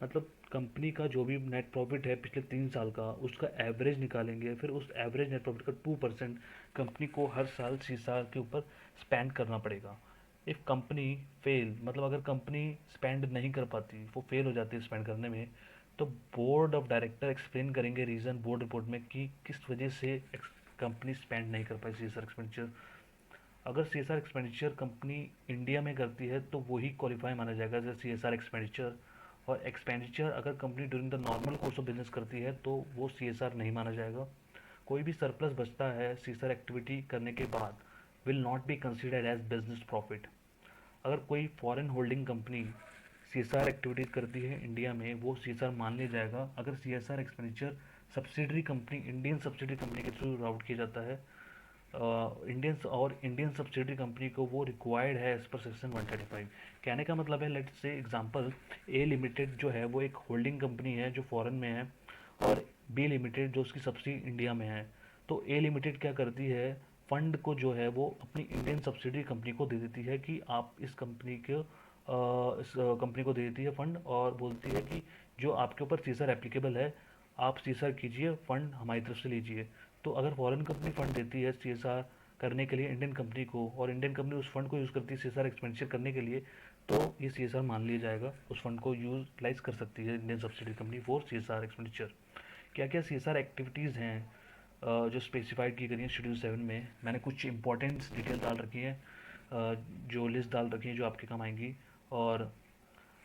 मतलब कंपनी का जो भी नेट प्रॉफिट है पिछले 3 साल का उसका एवरेज निकालेंगे, फिर उस एवरेज नेट प्रॉफिट का 2% कंपनी को हर साल CSR के ऊपर स्पेंड करना पड़ेगा। इफ़ कंपनी फेल, मतलब अगर कंपनी स्पेंड नहीं कर पाती, वो फेल हो जाती है स्पेंड करने में, तो बोर्ड ऑफ डायरेक्टर एक्सप्लेन करेंगे रीज़न बोर्ड रिपोर्ट में कि किस वजह से कंपनी स्पेंड नहीं कर पाई CSR एक्सपेंडिचर। अगर CSR एक्सपेंडिचर कंपनी इंडिया में करती है तो वही क्वालिफाई माना जाएगा एज CSR एक्सपेंडिचर। और एक्सपेंडिचर अगर company during the normal course of business करती है तो वो CSR नहीं माना जाएगा। कोई भी सरप्लस बचता है CSR एक्टिविटी करने के बाद will not be considered as business profit. अगर कोई foreign holding company CSR activities करती है इंडिया में, वो CSR मान लिया जाएगा अगर CSR expenditure subsidiary company, Indian subsidiary company के थ्रू राउट किया जाता है। इंडियन सब्सिडरी कंपनी को वो रिक्वायर्ड है एज पर सेक्शन 135। कहने का मतलब है, लेट से एग्जांपल A लिमिटेड जो है वो एक होल्डिंग कंपनी है जो फॉरेन में है, और B लिमिटेड जो उसकी सब्सिडी इंडिया में है। तो A लिमिटेड क्या करती है, फंड को जो है वो अपनी इंडियन सब्सिडरी कंपनी को दे देती है कि आप इस कंपनी के इस कंपनी को दे देती है फंड, और बोलती है कि जो आपके ऊपर CSR एप्लीकेबल है आप CSR कीजिए, फंड हमारी तरफ से लीजिए। तो अगर फॉरेन कंपनी फंड देती है CSR करने के लिए इंडियन कंपनी को, और इंडियन कंपनी उस फंड को यूज़ करती है CSR एक्सपेंडिचर करने के लिए, तो ये CSR मान लिया जाएगा, उस फंड को यूटिलाइज कर सकती है Indian subsidy company for CSR expenditure. क्या क्या CSR एक्टिविटीज़ हैं जो स्पेसिफाइड की गई हैं शेड्यूल 7 में। मैंने कुछ इंपॉर्टेंट्स डिटेल डाल रखी है, जो लिस्ट डाल रखी है जो आपके काम आएंगी, और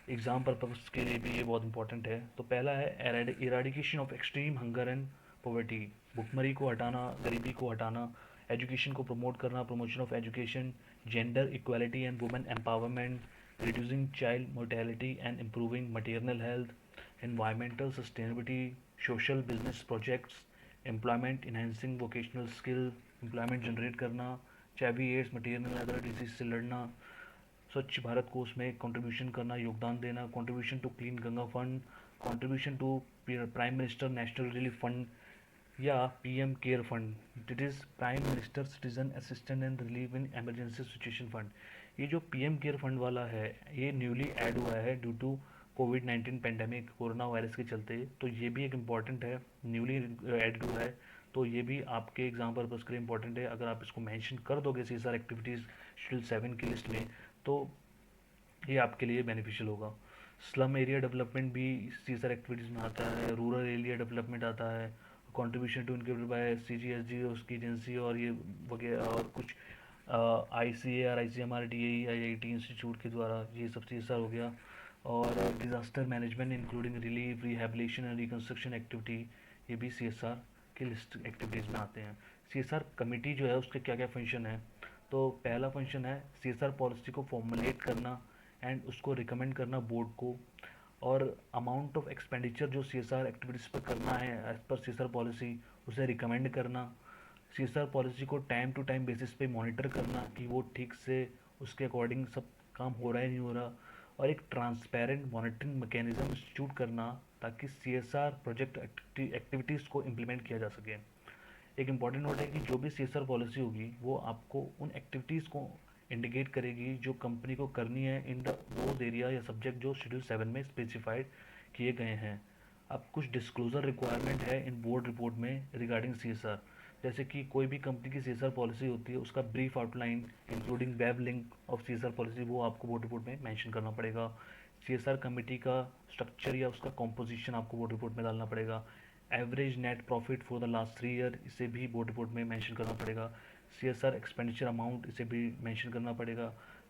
एग्ज़ाम पर्पज़ के लिए भी ये बहुत इंपॉर्टेंट है। तो पहला है eradication of extreme hunger and poverty, भुखमरी को हटाना, गरीबी को हटाना, एजुकेशन को प्रमोट करना, promotion of education, gender equality and women empowerment, reducing child mortality and improving material health, environmental sustainability, social business projects, employment enhancing vocational skill, employment generate करना, HIV AIDS material other disease से लड़ना, स्वच्छ भारत को उसमें contribution करना, योगदान देना, contribution to clean Ganga fund, contribution to prime minister national relief fund या PM care fund, it is prime minister citizen assistance and relief in emergency situation fund. ये जो पीएम केयर फंड वाला है ये न्यूली ऐड हुआ है due to कोविड-19 pandemic, corona virus के चलते, तो ये भी एक इम्पॉर्टेंट है, न्यूली ऐड हुआ है। तो ये भी आपके एग्जाम पर्पज़ के लिए इम्पॉर्टेंट है। अगर आप इसको मेंशन कर दोगे सीएसआर एक्टिविटीज़ शेड्यूल 7 की लिस्ट में तो ये आपके लिए बेनिफिशियल होगा। स्लम एरिया डेवलपमेंट भी सीएसआर एक्टिविटीज़ में आता है, रूरल एरिया डेवलपमेंट आता है, कंट्रीब्यूशन टू इनके बाय सीजीएसजी उसकी एजेंसी और ये वगैरह, और कुछ ICAR, ICMR, DAE, IIT institute के द्वारा ये सब सीएसआर हो गया। और disaster management including relief, rehabilitation and reconstruction activity, ये भी सीएसआर की लिस्ट एक्टिविटीज़ में आते हैं। सीएसआर कमेटी जो है उसके क्या क्या फंक्शन है, तो पहला फंक्शन है सीएसआर पॉलिसी को फॉर्मुलेट करना एंड उसको रिकमेंड करना बोर्ड को, और अमाउंट ऑफ एक्सपेंडिचर जो सीएसआर एक्टिविटीज़ पर करना है एज पर सीएसआर पॉलिसी उसे रिकमेंड करना, सीएसआर पॉलिसी को टाइम टू टाइम बेसिस पे मॉनिटर करना कि वो ठीक से उसके अकॉर्डिंग सब काम हो रहा है नहीं हो रहा, और एक ट्रांसपेरेंट मॉनिटरिंग मैकेनिज्म इंस्टीट्यूट करना ताकि सीएसआर प्रोजेक्ट एक्टिविटीज़ को इम्प्लीमेंट किया जा सके। एक इम्पॉर्टेंट नोट है कि जो भी सीएसआर पॉलिसी होगी वो आपको उन एक्टिविटीज़ को इंडिकेट करेगी जो कंपनी को करनी है इन दोज एरिया या सब्जेक्ट जो शेड्यूल 7 में स्पेसिफाइड किए गए हैं। अब कुछ डिस्क्लोजर रिक्वायरमेंट है इन बोर्ड रिपोर्ट में रिगार्डिंग सीएसआर, जैसे कि कोई भी कंपनी की सीएसआर पॉलिसी होती है उसका brief outline including web link of CSR policy वो आपको बोर्ड रिपोर्ट में मेंशन करना पड़ेगा। सीएसआर कमेटी का स्ट्रक्चर या उसका कॉम्पोजिशन आपको बोर्ड रिपोर्ट में डालना पड़ेगा। Average net profit for the last 3 year इसे भी बोर्ड रिपोर्ट में मेंशन करना पड़ेगा। सीएसआर एक्सपेंडिचर अमाउंट इसे भी मेंशन करना पड़ेगा।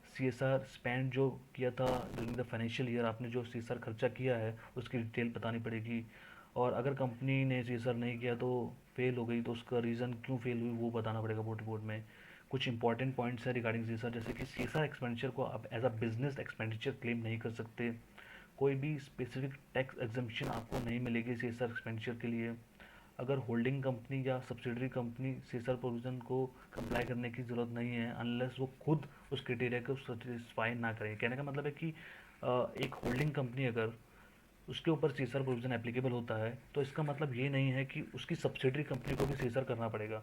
सीएसआर स्पेंड जो किया था ड्यूरिंग द फाइनेंशियल ईयर, आपने जो सीएसआर खर्चा किया है उसकी डिटेल बतानी पड़ेगी। और अगर कंपनी ने सीएसआर नहीं किया तो फेल हो गई तो उसका रीज़न क्यों फेल हुई वो बताना पड़ेगा बोर्ड रिपोर्ट में। कुछ इंपॉर्टेंट पॉइंट्स है रिगार्डिंग सीएसआर, जैसे कि सीएसआर एक्सपेंडिचर को आप as a business expenditure claim नहीं कर सकते, कोई भी स्पेसिफिक टैक्स एग्जम्पशन आपको नहीं मिलेगी सीएसआर एक्सपेंडिचर के लिए। अगर होल्डिंग कंपनी या सब्सिडरी कंपनी सीएसआर प्रोविज़न को कंप्लाई करने की ज़रूरत नहीं है अनलेस वो खुद उस क्राइटेरिया को सेटिस्फाई ना करें। कहने का मतलब है कि एक होल्डिंग कंपनी अगर उसके ऊपर सीएसआर प्रोविज़न एप्लीकेबल होता है तो इसका मतलब ये नहीं है कि उसकी सब्सिडरी कंपनी को भी सीएसआर करना पड़ेगा।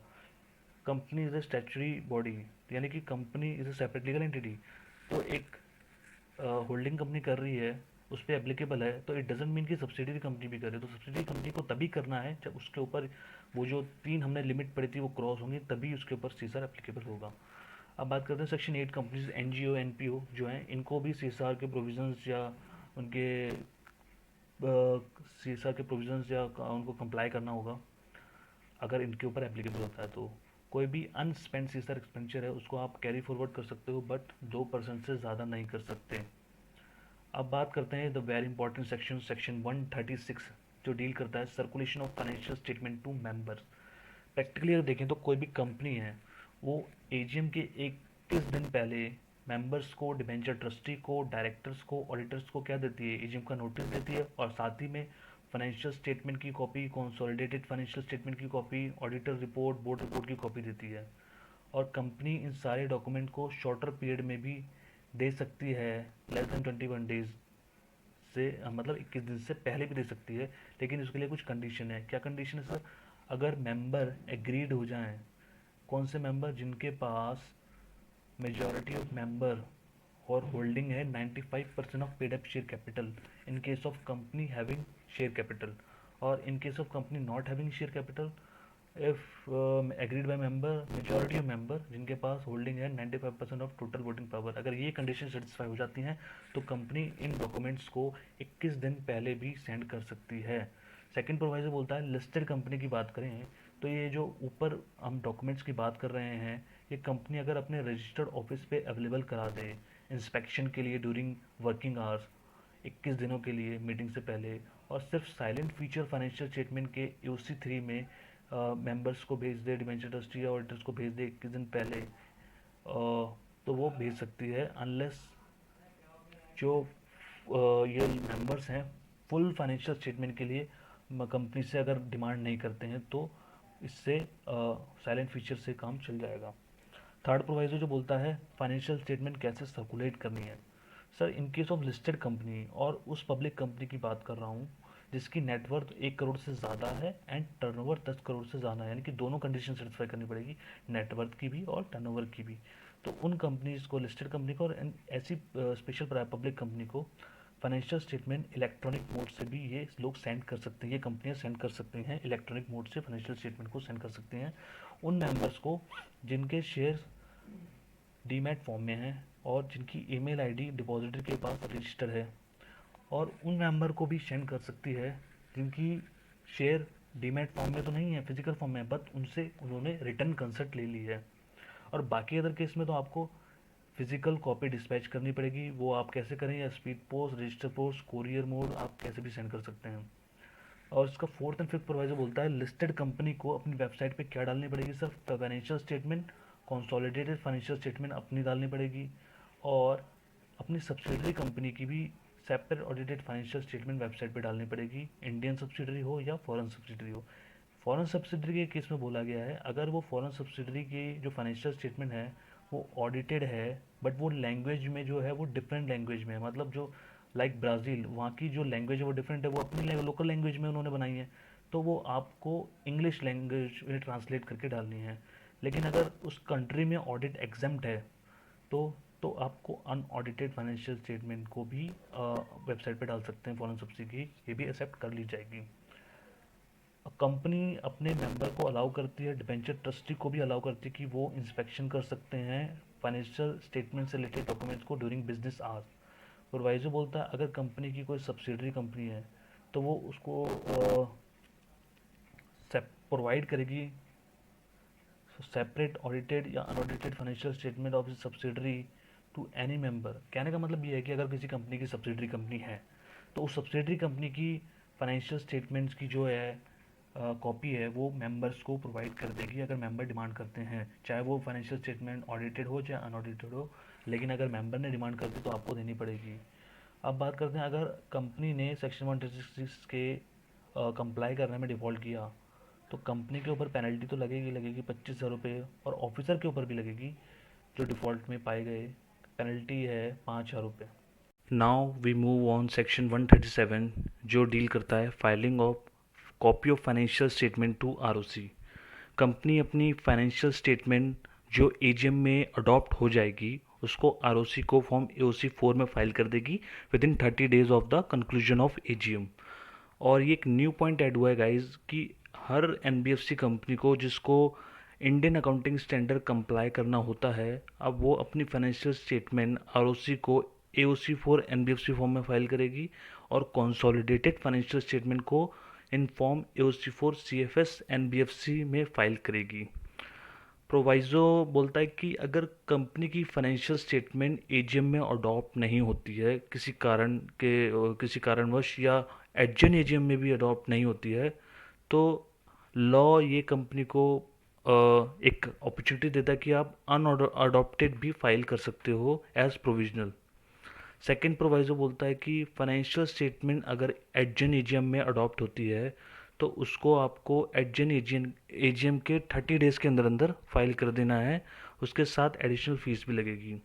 Company is a statutory body, यानी कि company is a separate legal entity, तो एक होल्डिंग कंपनी कर रही है उस पर एप्लीकेबल है तो इट डजेंट मीन कि सब्सिडरी कंपनी भी करे। तो सब्सिडरी कंपनी को तभी करना है जब उसके ऊपर वो जो 3 हमने लिमिट पड़ी थी वो क्रॉस होंगी, तभी उसके ऊपर सीएसआर एप्लीकेबल होगा। अब बात करते हैं सेक्शन 8 कंपनीज, एनजीओ एनपीओ जो हैं इनको भी सीएसआर के प्रोविजंस या उनके सीएसआर के प्रोविजंस या उनको कंप्लाई करना होगा अगर इनके ऊपर एप्लीकेबल होता है। तो कोई भी अनस्पेंड सीएसआर एक्सपेंडिचर है उसको आप कैरी फॉरवर्ड कर सकते हो बट 2% से ज़्यादा नहीं कर सकते। अब बात करते हैं the very important section, section 136 जो डील करता है circulation of financial statement to members. Practically अगर देखें तो कोई भी कंपनी है वो एजीएम के 21 दिन पहले मेंबर्स को, डिबेंचर ट्रस्टी को, डायरेक्टर्स को, ऑडिटर्स को क्या देती है, एजीएम का नोटिस देती है और साथ ही में फाइनेंशियल स्टेटमेंट की कॉपी, कंसोलिडेटेड फाइनेंशियल स्टेटमेंट की copy, auditor report, board report की कॉपी देती है। और कंपनी इन सारे डॉक्यूमेंट को शॉर्टर पीरियड में भी दे सकती है, लेस दैन 21 डेज से, मतलब 21 दिन से पहले भी दे सकती है, लेकिन उसके लिए कुछ कंडीशन है। क्या कंडीशन है सर? अगर मेंबर एग्रीड हो जाएं, कौन से मेंबर? जिनके पास मेजॉरिटी ऑफ मेंबर और होल्डिंग है 95% of paid up share capital in case of company having share capital, और in case of company not having share capital if agreed by member majority of member जिनके पास holding है 95% of total voting power. अगर ये condition satisfy हो जाती हैं तो कंपनी इन डॉक्यूमेंट्स को 21 दिन पहले भी सेंड कर सकती है। सेकंड प्रोवाइजर बोलता है लिस्टेड कंपनी की बात करें तो ये जो ऊपर हम डॉक्यूमेंट्स की बात कर रहे हैं ये कंपनी अगर अपने रजिस्टर्ड ऑफिस पे अवेलेबल करा दे इंस्पेक्शन के लिए ड्यूरिंग वर्किंग आवर्स 21 दिनों के लिए मीटिंग से पहले, और सिर्फ साइलेंट फीचर फाइनेंशियल स्टेटमेंट के यूसी 3 में मेंबर्स को भेज दे, डिबेंचर ट्रस्टी या ऑडिटर्स को भेज दे 21 दिन पहले, तो वो भेज सकती है अनलेस जो ये मेंबर्स हैं फुल फाइनेंशियल स्टेटमेंट के लिए कंपनी से अगर डिमांड नहीं करते हैं तो इससे साइलेंट फीचर से काम चल जाएगा। थर्ड प्रोवाइजर जो बोलता है फाइनेंशियल स्टेटमेंट कैसे सर्कुलेट करनी है। Sir in case of listed company और उस पब्लिक कंपनी की बात कर रहा हूँ जिसकी नेटवर्थ 1 करोड़ से ज़्यादा है एंड टर्नओवर 10 करोड़ से ज़्यादा है, यानी कि दोनों कंडीशन सेटिस्फाई करनी पड़ेगी, नेटवर्थ की भी और टर्नओवर की भी। तो उन कंपनीज को, लिस्टेड कंपनी को और ऐसी स्पेशल पब्लिक कंपनी को फाइनेंशियल स्टेटमेंट इलेक्ट्रॉनिक मोड से भी ये लोग सेंड कर सकते हैं, ये कंपनियां सेंड कर सकती हैं, इलेक्ट्रॉनिक मोड से फाइनेंशियल स्टेटमेंट को सेंड कर सकते हैं उन मेंबर्स को जिनके शेयर डीमैट फॉर्म में हैं और जिनकी ईमेल आईडी डिपॉजिटरी के पास रजिस्टर है, और उन मेंबर को भी सेंड कर सकती है जिनकी शेयर डीमैट फॉर्म में तो नहीं है, फिजिकल फॉर्म में है, बट उनसे उन्होंने रिटर्न कंसेंट ले ली है। और बाकी अदर केस में तो आपको फिजिकल कॉपी डिस्पैच करनी पड़ेगी, वो आप कैसे करें, या speed post, register post, courier mode, आप कैसे भी सेंड कर सकते हैं। और इसका फोर्थ एंड फिफ्थ प्रोवाइजर बोलता है लिस्टेड कंपनी को अपनी वेबसाइट पे क्या डालनी पड़ेगी, सिर्फ financial statement, consolidated financial statement अपनी डालनी पड़ेगी, और अपनी सब्सिडरी कंपनी की भी separate audited financial statement website पे डालनी पड़ेगी, इंडियन सब्सिडरी हो या फॉरेन सब्सिडरी हो। फॉरेन सब्सिडरी के केस में बोला गया है अगर वो फॉरेन सब्सिडरी की जो फाइनेंशियल स्टेटमेंट है वो ऑडिटेड है, बट वो लैंग्वेज में जो है वो डिफरेंट लैंग्वेज में है, मतलब जो लाइक ब्राज़ील, वहाँ की जो लैंग्वेज है वो डिफरेंट है, वो अपनी लोकल लैंग्वेज में उन्होंने बनाई है, तो वो आपको इंग्लिश लैंग्वेज में ट्रांसलेट करके डालनी है। लेकिन अगर उस कंट्री में ऑडिट एग्जाम्प्ट है तो आपको अनऑडिटेड फाइनेंशियल स्टेटमेंट को भी वेबसाइट पे डाल सकते हैं फॉरेन सब्सिडी, ये भी एक्सेप्ट कर ली जाएगी। कंपनी अपने मेंबर को अलाउ करती है, डिबेंचर ट्रस्टी को भी अलाउ करती है कि वो इंस्पेक्शन कर सकते हैं फाइनेंशियल स्टेटमेंट से रिलेटेड डॉक्यूमेंट्स को ड्यूरिंग बिजनेस आवर्स। प्रोवाइजर बोलता है अगर कंपनी की कोई सब्सिडरी कंपनी है तो वो उसको प्रोवाइड करेगी सेपरेट ऑडिटेड या unaudited financial statement of subsidiary to any member. कहने का मतलब ये है कि अगर किसी कंपनी की सब्सिडरी कंपनी है तो उस सब्सिडरी कंपनी की फाइनेंशियल स्टेटमेंट्स की जो है कॉपी है वो मेंबर्स को प्रोवाइड कर देगी अगर मेंबर डिमांड करते हैं, चाहे वो फाइनेंशियल स्टेटमेंट ऑडिटेड हो चाहे अनऑडिटेड हो, लेकिन अगर मेंबर ने डिमांड कर दी तो आपको देनी पड़ेगी। अब बात करते हैं अगर कंपनी ने सेक्शन 136 के कंप्लाई करने में डिफ़ॉल्ट किया तो कंपनी के ऊपर पेनल्टी तो लगेगी 25,000 रुपये, और ऑफिसर के ऊपर भी लगेगी जो डिफ़ॉल्ट में पाए गए, पेनल्टी है 5,000 रुपये। Now we move on section 137 जो डील करता है filing of copy of financial statement to ROC. Company अपनी फाइनेंशियल स्टेटमेंट जो एजीएम में अडॉप्ट हो जाएगी उसको आरओसी को फॉर्म एओसी 4 में फाइल कर देगी with in 30 days of the conclusion of AGM. और ये एक न्यू पॉइंट ऐड हुआ है गाइज कि हर एनबीएफसी कंपनी को जिसको इंडियन अकाउंटिंग स्टैंडर्ड कंप्लाई करना होता है, अब वो अपनी फाइनेंशियल स्टेटमेंट आरओसी को एओसी 4 एनबीएफसी फॉर्म में फाइल करेगी और कंसोलिडेटेड फाइनेंशियल स्टेटमेंट को in form AOC 4 CFS NBFC में फाइल करेगी। प्रोवाइजो बोलता है कि अगर कंपनी की फाइनेंशियल स्टेटमेंट एजीएम में अडॉप्ट नहीं होती है किसी कारणवश, या एडजन एजीएम में भी अडॉप्ट नहीं होती है, तो लॉ ये कंपनी को एक अपॉर्चुनिटी देता है कि आप अनअडॉप्टेड भी फाइल कर सकते हो एज प्रोविजनल। सेकंड प्रोवाइजो बोलता है कि फाइनेंशियल स्टेटमेंट अगर एडजन एजीएम में अडॉप्ट होती है तो उसको आपको एडजन एजीएम के 30 डेज़ के अंदर अंदर फाइल कर देना है, उसके साथ एडिशनल फीस भी लगेगी।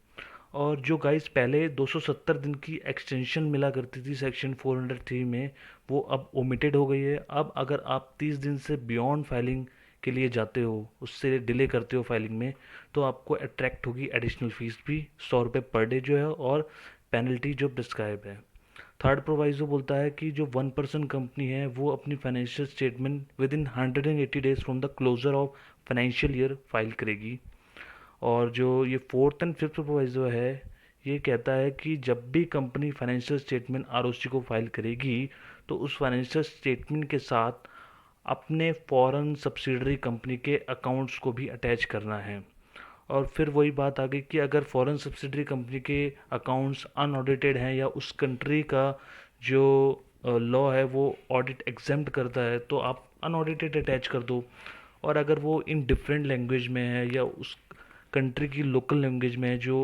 और जो गाइस पहले 270 दिन की एक्सटेंशन मिला करती थी सेक्शन 403 में, वो अब ओमिटेड हो गई है। अब अगर आप 30 दिन से बियॉन्ड फाइलिंग के लिए जाते हो, उससे डिले करते हो फाइलिंग में, तो आपको अट्रैक्ट होगी एडिशनल फीस भी 100 रुपये पर डे जो है, और पेनल्टी जो प्रिस्क्राइब है। थर्ड प्रोवाइजो बोलता है कि जो 1% कंपनी है वो अपनी financial statement within 180 days from the closure of financial year file करेगी। और जो ये फोर्थ एंड फिफ्थ प्रोवाइजो है ये कहता है कि जब भी कंपनी फाइनेंशियल स्टेटमेंट आरओसी को फाइल करेगी तो उस फाइनेंशियल स्टेटमेंट के साथ अपने फॉरेन सब्सिडरी कंपनी के अकाउंट्स को भी अटैच करना है। और फिर वही बात आ गई कि अगर फॉरेन सब्सिडरी कंपनी के अकाउंट्स अनऑडिटेड हैं या उस कंट्री का जो लॉ है वो ऑडिट एग्जेम्प्ट करता है तो आप अनऑडिटेड अटैच कर दो। और अगर वो इन डिफरेंट लैंग्वेज में है या उस कंट्री की लोकल लैंग्वेज में है जो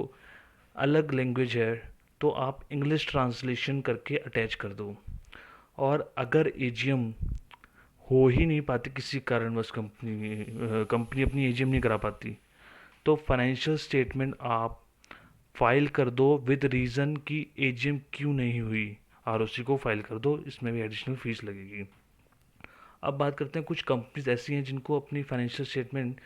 अलग लैंग्वेज है तो आप इंग्लिश ट्रांसलेशन करके अटैच कर दो। और अगर एजीएम हो ही नहीं पाती किसी कारणवश, कंपनी अपनी एजीएम नहीं करा पाती, तो फाइनेंशियल स्टेटमेंट आप फाइल कर दो विद रीज़न कि एजीएम क्यों नहीं हुई। आरओसी को फाइल कर दो, इसमें भी एडिशनल फीस लगेगी। अब बात करते हैं कुछ कंपनीज ऐसी हैं जिनको अपनी financial statement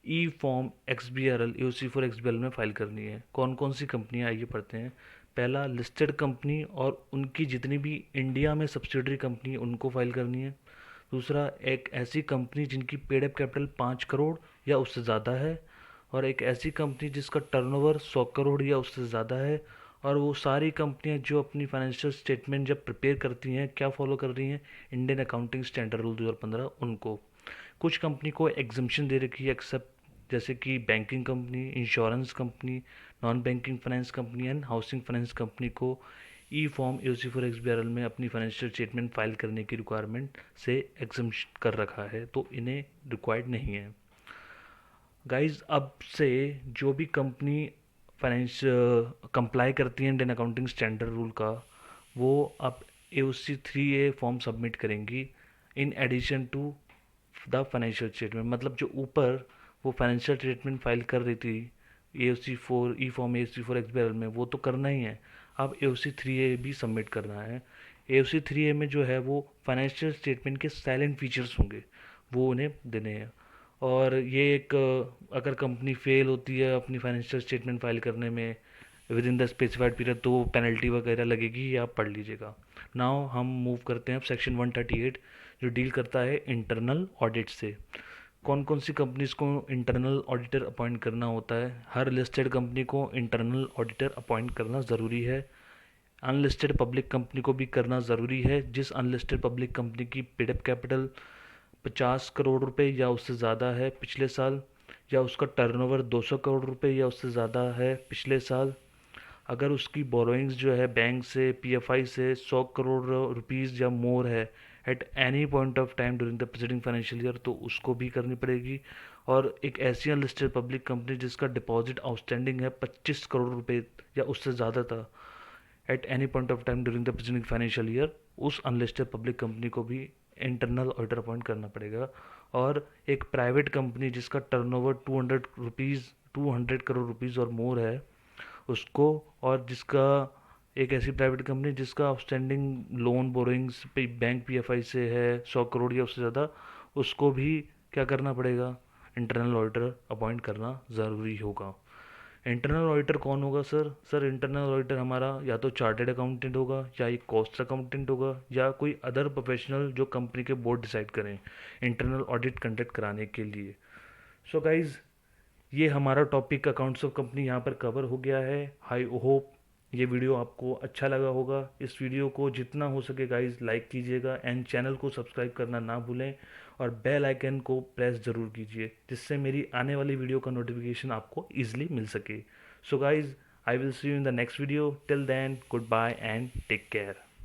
E form XBRL AOC for XBRL में फाइल करनी है। कौन कौन सी कंपनियां, आइए पढ़ते हैं। पहला, लिस्टेड कंपनी और उनकी जितनी भी इंडिया में सब्सिडरी कंपनी उनको फाइल करनी है। दूसरा, एक ऐसी कंपनी जिनकी पेड अप कैपिटल 5 करोड़ या उससे ज़्यादा है, और एक ऐसी कंपनी जिसका टर्नओवर 100 करोड़ या उससे ज़्यादा है। और वो सारी कंपनियां जो अपनी फाइनेंशियल स्टेटमेंट जब प्रिपेयर करती हैं क्या फॉलो कर रही हैं, इंडियन अकाउंटिंग स्टैंडर्ड रूल 2015 उनको। कुछ कंपनी को एग्जम्पशन दे रखी है एक्सेप्ट, जैसे कि banking company, insurance company, non banking finance company and housing finance company को ई फॉर्म AOC फॉर XBRL में अपनी फाइनेंशियल स्टेटमेंट फाइल करने की रिक्वायरमेंट से एग्जम्पशन कर रखा है, तो इन्हें रिक्वायर्ड नहीं है। गाइज, अब से जो भी कंपनी फाइनेंस कंप्लाई करती है इंडियन अकाउंटिंग स्टैंडर्ड रूल का, वो अब AOC 3A फॉर्म सबमिट करेंगी in addition to the financial statement. मतलब जो ऊपर वो फाइनेंशियल स्टेटमेंट फाइल कर रही थी AOC 4 ई फॉर्म AOC 4 XBRL में, वो तो करना ही है, अब AOC 3A भी सबमिट करना है। AOC 3A में जो है वो फाइनेंशियल स्टेटमेंट के साइलेंट फीचर्स होंगे, वो उन्हें देने हैं। और ये एक अगर कंपनी फेल होती है अपनी फाइनेंशियल स्टेटमेंट फाइल करने में with in the specified period, तो पेनल्टी वगैरह लगेगी, ये आप पढ़ लीजिएगा। नाउ हम मूव करते हैं सेक्शन 138 जो डील करता है इंटरनल ऑडिट से। कौन कौन सी कंपनीज को इंटरनल ऑडिटर अपॉइंट करना होता है। हर लिस्टेड कंपनी को इंटरनल ऑडिटर अपॉइंट करना ज़रूरी है। अनलिस्टेड पब्लिक कंपनी को भी करना ज़रूरी है। जिस अनलिस्टेड पब्लिक कंपनी की पेडअप कैपिटल 50 करोड़ रुपए या उससे ज़्यादा है पिछले साल, या उसका टर्नओवर 200 करोड़ रुपए या उससे ज़्यादा है पिछले साल, अगर उसकी बोरोइंग्स जो है बैंक से, PFI से 100 करोड़ रुपीज़ या मोर है at any point of time during the presiding financial year, तो उसको भी करनी पड़ेगी। और एक ऐसी अनलिस्टेड पब्लिक कंपनी जिसका डिपॉजिट आउटस्टैंडिंग है 25 करोड़ रुपए या उससे ज़्यादा था at any point of time during the presiding financial year, उस अनलिस्टेड पब्लिक कंपनी को भी इंटरनल ऑडिटर अपॉइंट करना पड़ेगा। और एक प्राइवेट कंपनी जिसका टर्नओवर 200 करोड़ रुपीज़ और मोर है उसको, और जिसका एक ऐसी प्राइवेट कंपनी जिसका आउटस्टैंडिंग लोन बोरोइंग्स पे बैंक PFI से है 100 करोड़ या उससे ज़्यादा, उसको भी क्या करना पड़ेगा, इंटरनल ऑडिटर अपॉइंट करना ज़रूरी होगा। इंटरनल ऑडिटर कौन होगा सर? सर इंटरनल ऑडिटर हमारा या तो चार्टेड अकाउंटेंट होगा, या एक कॉस्ट अकाउंटेंट होगा, या कोई अदर प्रोफेशनल जो कंपनी के बोर्ड डिसाइड करें इंटरनल ऑडिट कंडक्ट कराने के लिए। सो गाइज, ये हमारा टॉपिक अकाउंट्स ऑफ कंपनी यहाँ पर कवर हो गया है। आई होप ये वीडियो आपको अच्छा लगा होगा। इस वीडियो को जितना हो सके गाइज लाइक कीजिएगा एंड चैनल को सब्सक्राइब करना ना भूलें, और बेल आइकन को प्रेस ज़रूर कीजिए जिससे मेरी आने वाली वीडियो का नोटिफिकेशन आपको ईजिली मिल सके। So guys, I will see you in the next video. Till then, goodbye and take care.